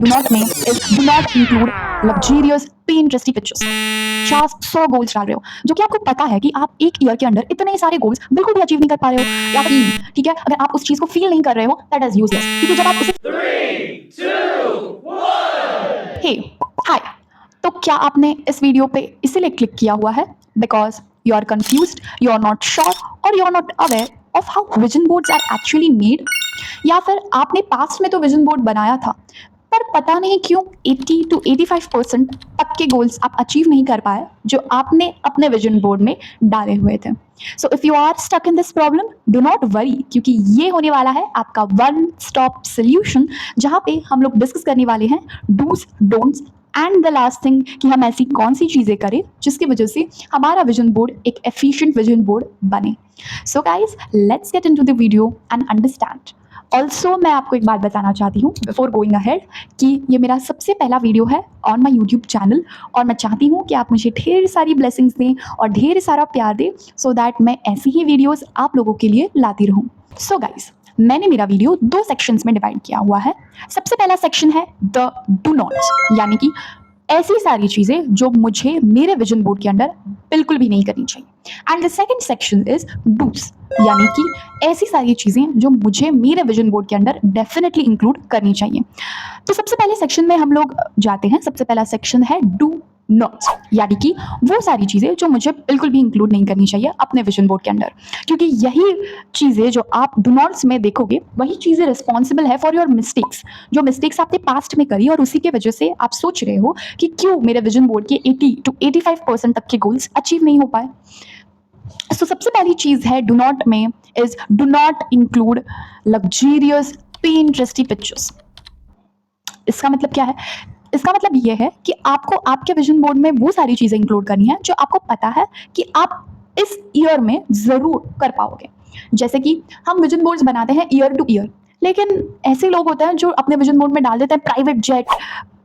do not name is do not include luxurious Pinteresty pictures. 50 goals डाल रहे हो जो कि आपको पता है कि आप एक ईयर के अंदर इतने सारे गोल्स बिल्कुल भी अचीव नहीं कर पा रहे हो या फिर ठीक है अगर आप उस चीज को फील नहीं कर रहे हो दैट इज यूजलेस क्योंकि जब आप उसे 3, 2, 1. हे हाय तो क्या आपने इस वीडियो पे इसीलिए क्लिक किया हुआ है because you are confused, you are not sure और you are not aware of how vision boards are actually made, या फिर आपने पास्ट में तो विजन बोर्ड बनाया था पर पता नहीं क्यों 80 to 85% तक के गोल्स आप अचीव नहीं कर पाए जो आपने अपने विजन बोर्ड में डाले हुए थे. So if you are stuck in this problem do not worry क्योंकि ये होने वाला है आपका वन स्टॉप सोल्यूशन जहाँ पे हम लोग डिस्कस करने वाले हैं dos don'ts and the last thing कि हम ऐसी कौन सी चीज़ें करें जिसकी वजह से हमारा विजन बोर्ड एक एफिशिएंट विजन बोर्ड बने. So guys let's get into the video and understand. Also मैं आपको एक बात बताना चाहती हूँ बिफोर गोइंग अहेड कि ये मेरा सबसे पहला वीडियो है ऑन माई यूट्यूब चैनल और मैं चाहती हूँ कि आप मुझे ढेर सारी ब्लेसिंग्स दें और ढेर सारा प्यार दें सो दैट मैं ऐसी ही वीडियोस आप लोगों के लिए लाती रहूँ. सो गाइज मैंने मेरा वीडियो 2 सेक्शंस में डिवाइड किया हुआ है. सबसे पहला सेक्शन है द डू नॉट्स यानी कि ऐसी सारी चीज़ें जो मुझे मेरे विजन बोर्ड के अंदर बिल्कुल भी नहीं करनी चाहिए. And the second section is dos यानी कि ऐसी सारी चीज़ें जो मुझे मेरे विजन बोर्ड के अंदर डेफिनेटली इंक्लूड करनी चाहिए. तो सबसे पहले सेक्शन में हम लोग जाते हैं. सबसे पहला सेक्शन है डू नॉट्स यानी कि वो सारी चीज़ें जो मुझे बिल्कुल भी इंक्लूड नहीं करनी चाहिए अपने विजन बोर्ड के अंदर क्योंकि यही चीज़ें जो आप डू नॉट्स में देखोगे वही चीज़ें रिस्पॉन्सिबल है फॉर योर मिस्टेक्स जो मिस्टेक्स आपने पास्ट में करी और उसी के वजह से आप सोच रहे हो कि क्यों मेरे विजन बोर्ड के 80 to 85% तक के गोल्स अचीव नहीं हो पाए. सो सबसे पहली चीज़ है डू नॉट में is do not include luxurious Pinteresty pictures. इसका मतलब क्या है? इसका मतलब ये है कि आपको आपके विजन बोर्ड में वो सारी चीज़ें इंक्लूड करनी है जो आपको पता है कि आप इस ईयर में ज़रूर कर पाओगे. जैसे कि हम विजन बोर्ड्स बनाते हैं ईयर टू ईयर लेकिन ऐसे लोग होते हैं जो अपने विजन बोर्ड में डाल देते हैं प्राइवेट जेट,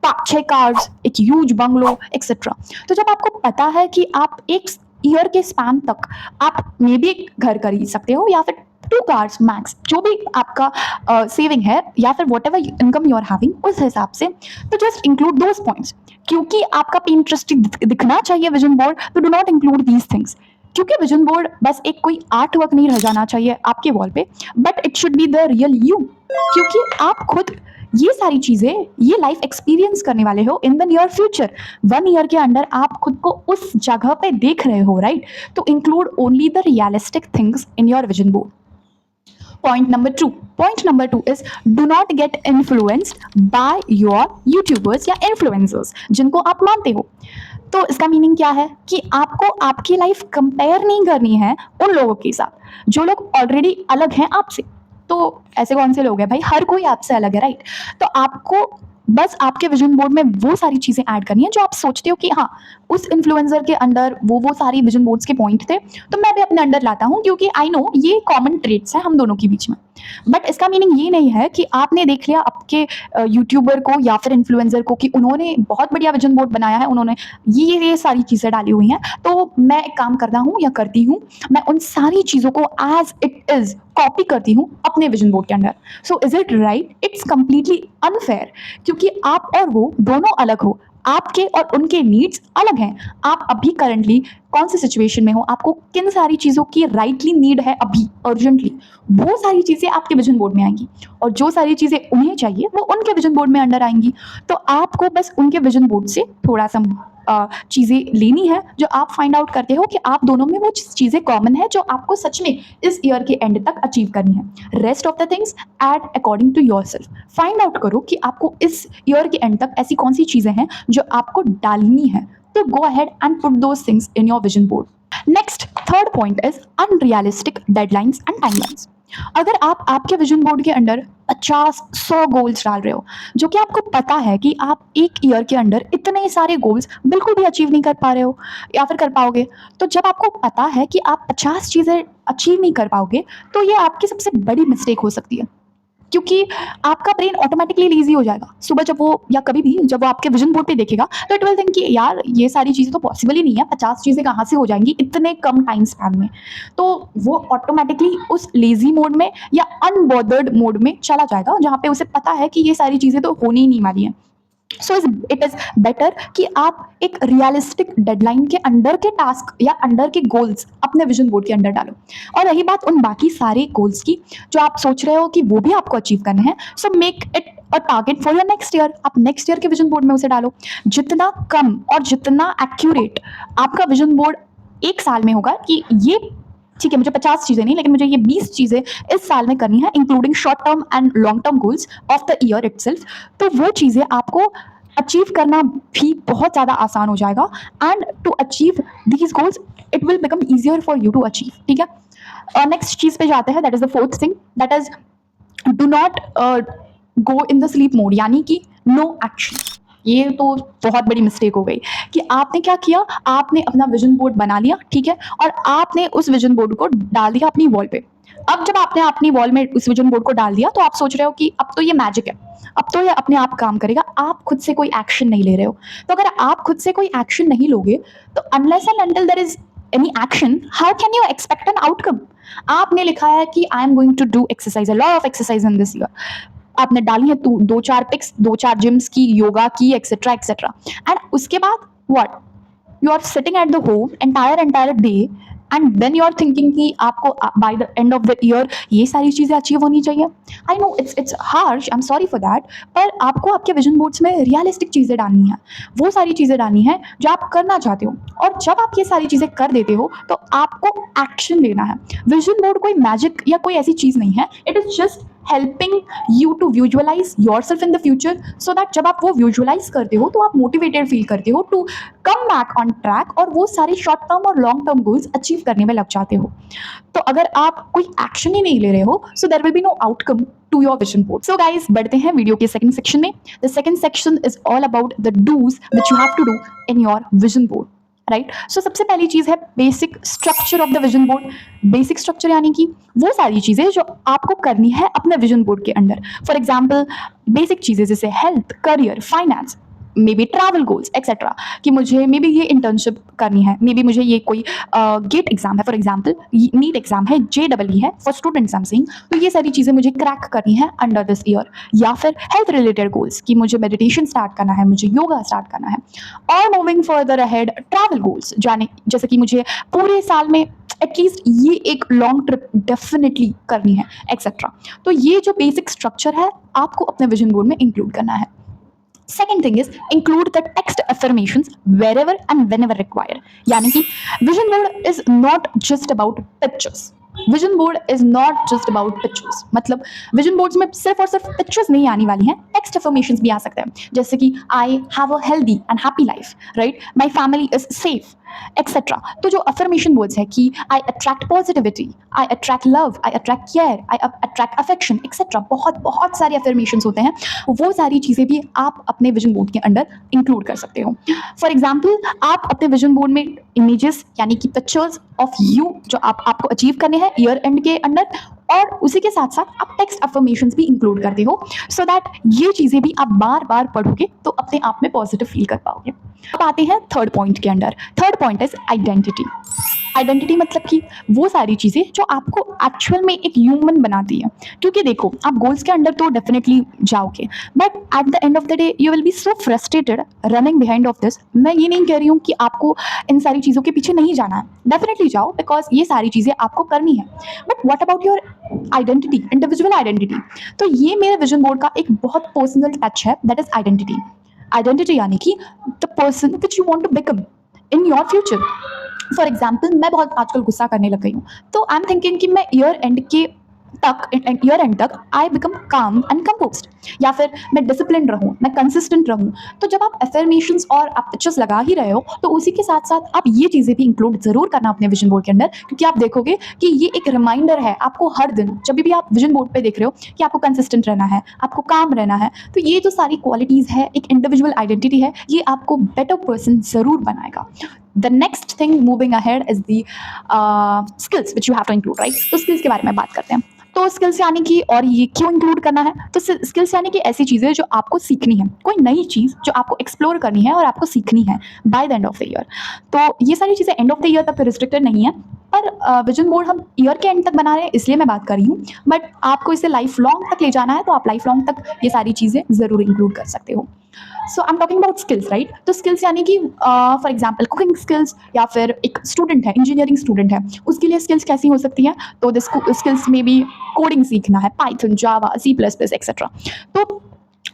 5-6 कार्स, एक ह्यूज बंगलो एक्सेट्रा. तो जब आपको पता है कि आप एक ईयर के स्पैन तक आप मे बी एक घर खरीद सकते हो या फिर 2 कार्स मैक्स जो भी आपका सेविंग है या फिर whatever income you are having उस हिसाब से, तो जस्ट इंक्लूड दोज पॉइंट्स. क्योंकि आपका इंटरेस्टिंग दिखना चाहिए विजन बोर्ड तो do not include these things क्योंकि विजन बोर्ड बस एक कोई आर्ट वर्क नहीं रह जाना चाहिए आपके वॉल पे but it should be the real you क्योंकि आप खुद ये सारी चीज़ें ये लाइफ एक्सपीरियंस करने वाले हो in the near future. 1 year के अंदर आप खुद को उस जगह पे देख रहे हो राइट. तो include only the realistic things in your vision board. Point number 2 is do not get influenced by your YouTubers या influencers जिनको आप मानते हो. तो इसका मीनिंग क्या है कि आपको आपकी लाइफ कंपेयर नहीं करनी है उन लोगों के साथ जो लोग ऑलरेडी अलग हैं आपसे. तो ऐसे कौन से लोग हैं भाई? हर कोई आपसे अलग है राइट. तो आपको बस आपके विजन बोर्ड में वो सारी चीज़ें ऐड करनी है जो आप सोचते हो कि हाँ उस इन्फ्लुएंसर के अंदर वो सारी विजन बोर्ड्स के पॉइंट थे तो मैं भी अपने अंडर लाता हूँ क्योंकि आई नो ये कॉमन ट्रेट्स हैं हम दोनों के बीच में. बट इसका मीनिंग ये नहीं है कि आपने देख लिया आपके यूट्यूबर को या फिर इन्फ्लुएंसर को कि उन्होंने बहुत बढ़िया विजन बोर्ड बनाया है, उन्होंने ये सारी चीज़ें डाली हुई हैं तो मैं एक काम करता हूँ या करती हूँ मैं उन सारी चीज़ों को एज इट इज़ कॉपी करती हूँ अपने विजन बोर्ड के अंदर. So is it right? It's completely unfair क्योंकि आप और वो दोनों अलग हो. आपके और उनके नीड्स अलग हैं. आप अभी करंटली कौन सी सिचुएशन में हो, आपको किन सारी चीज़ों की राइटली नीड है अभी अर्जेंटली, वो सारी चीज़ें आपके विजन बोर्ड में आएंगी और जो सारी चीज़ें उन्हें चाहिए वो उनके विजन बोर्ड में अंडर आएंगी. तो आपको बस उनके विजन बोर्ड से थोड़ा सा चीज़ें लेनी है जो आप फाइंड आउट करते हो कि आप दोनों में वो चीज़ें कॉमन है जो आपको सच में इस ईयर के एंड तक अचीव करनी है. Rest of the things add according to yourself. Find out करो कि आपको इस ईयर के एंड तक ऐसी कौन सी चीज़ें हैं जो आपको डालनी है. तो go ahead and put those things in your vision board. Next third point is unrealistic deadlines and timelines. अगर आप आपके विजन बोर्ड के अंदर 50-100 गोल्स डाल रहे हो जो कि आपको पता है कि आप एक ईयर के अंदर इतने सारे गोल्स बिल्कुल भी अचीव नहीं कर पा रहे हो या फिर कर पाओगे, तो जब आपको पता है कि आप 50 चीज़ें अचीव नहीं कर पाओगे तो ये आपकी सबसे बड़ी मिस्टेक हो सकती है क्योंकि आपका ब्रेन ऑटोमेटिकली लेजी हो जाएगा सुबह जब वो, या कभी भी जब वो आपके विजन बोर्ड पे देखेगा, तो इट विल थिंक कि यार ये सारी चीज़ें तो पॉसिबल ही नहीं है, 50 चीज़ें कहाँ से हो जाएंगी इतने कम टाइम स्पैन में। तो वो ऑटोमेटिकली उस लेजी मोड में या अनबॉदर्ड मोड में चला जाएगा, जहाँ पे उसे पता है कि ये सारी चीज़ें तो होनी ही नहीं वाली हैं। सो इट इज़ बेटर कि आप एक रियलिस्टिक डेडलाइन के अंडर के टास्क या अंडर के गोल्स अपने विजन बोर्ड के अंदर डालो। और रही बात उन बाकी सारे गोल्स की जो आप सोच रहे हो कि वो भी आपको अचीव करने हैं, so make it a target for your next year. आप नेक्स्ट ईयर के विजन बोर्ड में उसे डालो। जितना कम और जितना एक्यूरेट आपका विजन बोर्ड एक साल में होगा कि ये ठीक है, मुझे 50 चीज़ें नहीं, लेकिन मुझे ये 20 चीज़ें इस साल में करनी है, including short term and long term goals of the year itself, तो वो चीज़ें आपको अचीव करना भी बहुत ज़्यादा आसान हो जाएगा। And to achieve these goals it will become easier for you to achieve. ठीक है, और नेक्स्ट चीज़ पे जाते हैं, that is the fourth thing, that is do not go in the sleep mode, यानी कि नो एक्शन। ये तो बहुत बड़ी मिस्टेक हो गई कि आपने क्या किया, आपने अपना विजन बोर्ड बना लिया, ठीक है, और आपने उस विजन बोर्ड को डाल दिया अपनी वॉल पे। अब जब आपने अपनी वॉल में उस विजन बोर्ड को डाल दिया, तो आप सोच रहे हो कि अब तो ये मैजिक है, अब तो ये अपने आप काम करेगा। आप खुद से कोई एक्शन नहीं ले रहे हो। तो अगर आप खुद से कोई एक्शन नहीं लोगे, तो unless and until there is any action, how can you expect an outcome. आपने लिखा है कि I am going to do exercise, a lot of exercise in this year, आपने डाली है दो चार पिक्स, 2-4 जिम्स की, योगा की, एक्सेट्रा एक्सेट्रा, एंड उसके बाद what, you are sitting at the home entire day, and then you are thinking कि आपको by the end of the year ये सारी चीज़ें अचीव होनी चाहिए। I know it's harsh, I am sorry for that, पर आपको आपके विजन बोर्ड्स में रियलिस्टिक चीज़ें डालनी है, वो सारी चीज़ें डालनी है जो आप करना चाहते हो। और जब आप ये सारी चीज़ें कर देते हो, तो आपको एक्शन लेना है। विजन बोर्ड कोई मैजिक या कोई ऐसी चीज़ नहीं है, it is just helping you to visualise yourself in the future, so that जब आप वो विजुअलाइज करते हो, तो आप मोटिवेटेड फील करते हो to come back on track, और वो सारे शॉर्ट टर्म और लॉन्ग टर्म गोल्स अचीव करने में लग जाते हो। तो अगर आप कोई एक्शन ही नहीं ले रहे हो, so there will be no outcome to your vision board. So guys, बढ़ते हैं वीडियो के सेकंड सेक्शन में। The second section is all about the dos which you have to do in your vision board, right. So सबसे पहली चीज़ है basic structure of the vision board. Basic structure यानी कि वो सारी चीज़ें जो आपको करनी है अपने विजन बोर्ड के अंदर। फॉर एग्जाम्पल, बेसिक चीज़ें जैसे health, career, finance, may be travel goals etcetera, कि मुझे मे बी ये इंटर्नशिप करनी है, मे बी मुझे ये कोई गेट एग्जाम है, फॉर एग्जाम्पल नीट एग्जाम है, JEE है for students I am saying, तो ये सारी चीज़ें मुझे क्रैक करनी है अंडर दिस ईयर। या फिर हेल्थ रिलेटेड गोल्स, कि मुझे मेडिटेशन स्टार्ट करना है, मुझे योगा स्टार्ट करना है। और moving further ahead, travel goals, जाने जैसे कि मुझे पूरे साल में एटलीस्ट ये एक लॉन्ग ट्रिप डेफिनेटली करनी है एक्सेट्रा। तो ये जो बेसिक स्ट्रक्चर है, आपको अपने विजन बोर्ड में इंक्लूड करना है। Second thing is include the text affirmations wherever and whenever required. यानी कि vision board is not just about pictures. Vision board is not just about pictures, मतलब विजन बोर्ड्स में सिर्फ और सिर्फ पिक्चर्स नहीं आने वाली हैं, टेक्स्ट अफर्मेशंस भी आ सकते हैं, जैसे कि I have a healthy and happy life, right, my family is safe etcetera. तो जो अफर्मेशन वर्ड्स है कि आई अट्रैक्ट पॉजिटिविटी, आई अट्रैक्ट लव, आई अट्रैक्ट केयर, आई अट्रैक्ट अफेक्शन एक्सेट्रा, बहुत बहुत सारे अफर्मेशंस होते हैं, वो सारी चीज़ें भी आप अपने विजन बोर्ड के अंदर इंक्लूड कर सकते हो। फॉर एग्जाम्पल, आप अपने विजन बोर्ड में इमेजेस यानी कि पिक्चर्स ऑफ यू जो आपको अचीव करने हैं ईयर एंड के अंदर, और उसी के साथ साथ आप टेक्स्ट अफर्मेशंस भी इंक्लूड करते हो, सो दैट ये चीज़ें भी आप बार बार पढ़ोगे तो अपने आप में पॉजिटिव फील कर पाओगे। अब आते हैं थर्ड पॉइंट के अंदर। Third point is identity. Identity मतलब कि वो सारी चीज़ें जो आपको एक्चुअल में एक ह्यूमन बनाती है, क्योंकि देखो आप गोल्स के अंदर तो डेफिनेटली जाओगे, but at the end of the day you will be so frustrated running behind of this. मैं ये नहीं कह रही हूँ कि आपको इन सारी चीज़ों के पीछे नहीं जाना है, डेफिनेटली जाओ, बिकॉज ये सारी चीज़ें आपको करनी है, but what about your identity, individual identity. तो ये मेरे विजन बोर्ड का एक बहुत पर्सनल टच है, दैट इज आइडेंटिटी। आइडेंटिटी यानी कि the person which you want to become in your future. For example, मैं बहुत आजकल गुस्सा करने लग गई हूँ, तो आई एम थिंकिंग कि मैं ईयर एंड तक आई बिकम काम एंड कंपोज्ड, या फिर मैं डिसिप्लिन रहूँ, मैं कंसिस्टेंट रहूँ। तो जब आप अफर्मेशंस और आप पिक्चर्स लगा ही रहे हो, तो उसी के साथ साथ आप ये चीज़ें भी इंक्लूड ज़रूर करना अपने विजन बोर्ड के अंदर, क्योंकि आप देखोगे कि ये एक रिमाइंडर है आपको हर दिन, जब भी आप विजन बोर्ड पे देख रहे हो, कि आपको कंसिस्टेंट रहना है, आपको काम रहना है। तो ये जो सारी क्वालिटीज़ है, एक इंडिविजुअल आइडेंटिटी है, ये आपको बेटर पर्सन ज़रूर बनाएगा। The next thing moving ahead is the skills which you have to include, right? तो skills के बारे में बात करते हैं। तो स्किल्स यानी कि, और ये क्यों इंक्लूड करना है, तो स्किल्स यानी कि ऐसी चीज़ें जो आपको सीखनी है, कोई नई चीज़ जो आपको एक्सप्लोर करनी है और आपको सीखनी है bye the end of the year. तो ये सारी चीज़ें एंड ऑफ द ईयर तक रिस्ट्रिक्टेड नहीं है, पर विजन बोर्ड हम ईयर के एंड तक बना रहे हैं इसलिए मैं बात कर रही हूँ, बट आपको इसे लाइफ लॉन्ग तक ले जाना है तो आप लाइफ लॉन्ग तक ये सारी चीज़ें ज़रूर इंक्लूड कर सकते हो। So I am talking about skills, right. तो स्किल्स यानी कि फॉर एग्जाम्पल कुकिंग स्किल्स, या फिर एक स्टूडेंट है, इंजीनियरिंग स्टूडेंट है, उसके लिए स्किल्स कैसी हो सकती हैं, तो दिस स्किल्स में भी कोडिंग सीखना है, पाइथन, जावा, C++ एक्सेट्रा। तो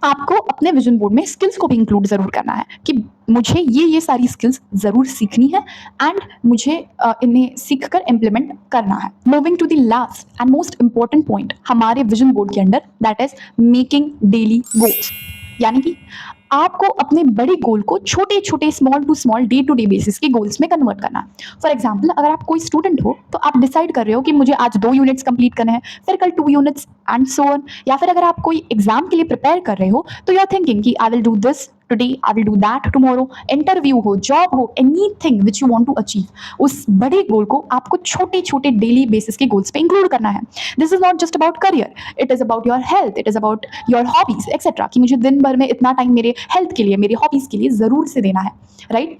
आपको अपने विजन बोर्ड में स्किल्स को भी इंक्लूड ज़रूर करना है कि मुझे ये सारी स्किल्स ज़रूर सीखनी है एंड मुझे इन्हें सीख कर इम्प्लीमेंट करना है। Moving to the last and most important point हमारे विजन बोर्ड के under, that is making daily goals. यानी कि आपको अपने बड़े गोल को छोटे छोटे, small to small, day to day basis के गोल्स में कन्वर्ट करना है। फॉर एग्जाम्पल, अगर आप कोई स्टूडेंट हो तो आप डिसाइड कर रहे हो कि मुझे आज 2 यूनिट्स कंप्लीट करने हैं, फिर कल 2 यूनिट्स एंड सो ऑन। या फिर अगर आप कोई एग्जाम के लिए प्रिपेयर कर रहे हो तो यू आर थिंकिंग कि I will do this today, I will do that tomorrow. Interview हो, जॉब हो, anything which you want to achieve, उस बड़े गोल को आपको छोटे छोटे डेली बेसिस के गोल्स पे इंक्लूड करना है। This is not just about career, it is about your health, it is about your hobbies etcetera, कि मुझे दिन भर में इतना टाइम मेरे हेल्थ के लिए, मेरी हॉबीज के लिए जरूर से देना है, राइट।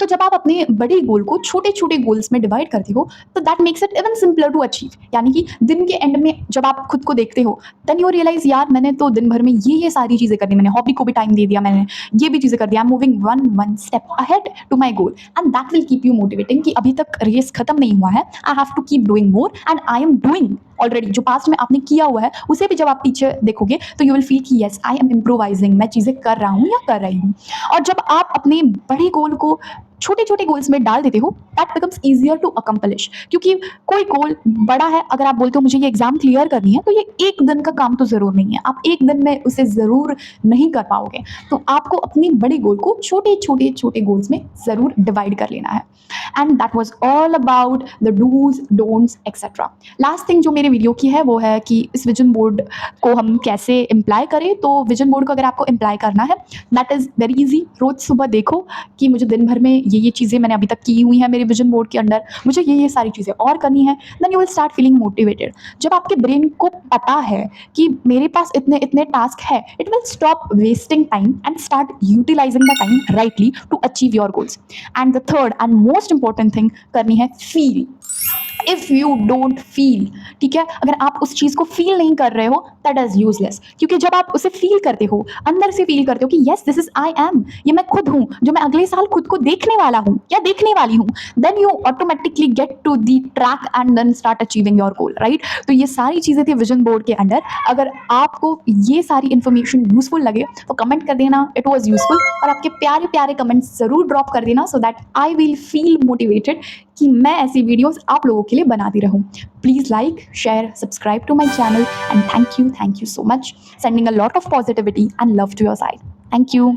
तो जब आप अपने बड़े गोल को छोटे छोटे गोल्स में डिवाइड करते हो तो that makes it even simpler to achieve. यानी कि दिन के एंड में जब आप खुद को देखते हो, देन यू रियलाइज, यार मैंने तो दिन भर में ये सारी चीज़ें करनी, मैंने हॉबी को भी टाइम दे दिया, मैंने ये भी चीज़ें कर दिया, I am moving one step ahead to my goal, and that will keep you motivating कि अभी तक रेस खत्म नहीं हुआ है, I have to keep doing more and I am doing already. जो पास्ट में आपने किया हुआ है उसे भी जब आप पीछे देखोगे तो यू विल फील कि येस आई एम इम्प्रोवाइजिंग, मैं चीज़ें कर रहा हूँ या कर रही हूँ। और जब आप अपने बड़े गोल को छोटे छोटे गोल्स में डाल देते हो, that becomes easier to accomplish. क्योंकि कोई गोल बड़ा है, अगर आप बोलते हो मुझे ये एग्जाम क्लियर करनी है, तो ये एक दिन का काम तो ज़रूर नहीं है, आप एक दिन में उसे ज़रूर नहीं कर पाओगे। तो आपको अपने बड़े गोल को छोटे छोटे छोटे गोल्स में ज़रूर डिवाइड कर लेना है। And that was all about the dos, don'ts etcetera. Last thing जो मेरे वीडियो की है वो है कि इस विजन बोर्ड को हम कैसे इम्प्लाई करें। तो विजन बोर्ड को अगर आपको इम्प्लाई करना है, दैट इज़ वेरी ईजी। रोज़ सुबह देखो कि मुझे दिन भर में ये चीज़ें मैंने अभी तक की हुई हैं मेरे विजन बोर्ड के अंदर, मुझे ये सारी चीज़ें और करनी है, then you will start feeling motivated. जब आपके ब्रेन को पता है कि मेरे पास इतने इतने टास्क है, it will stop wasting time and start utilising the time rightly to achieve your goals. And the third and most important thing करनी है, feel. If you don't feel, ठीक है, अगर आप उस चीज़ को फील नहीं कर रहे हो, दैट इज यूजलेस। क्योंकि जब आप उसे फील करते हो, अंदर से फील करते हो कि yes this is I am, ये मैं खुद हूँ जो मैं अगले साल खुद को देखने वाला हूँ या देखने वाली हूँ, then you automatically get to the track and then start achieving your goal, right. तो ये सारी चीज़ें थी विजन बोर्ड के अंदर। अगर आपको ये सारी इन्फॉर्मेशन यूजफुल लगे तो कमेंट कर देना इट वॉज यूजफुल, और आपके प्यारे प्यारे कमेंट्स ज़रूर ड्रॉप कर देना, so that I will feel motivated कि मैं ऐसी वीडियोस आप लोगों के लिए बनाती रहूं। Please like, share, subscribe to my channel, and thank you so much, sending a lot of positivity and love to your side. Thank you.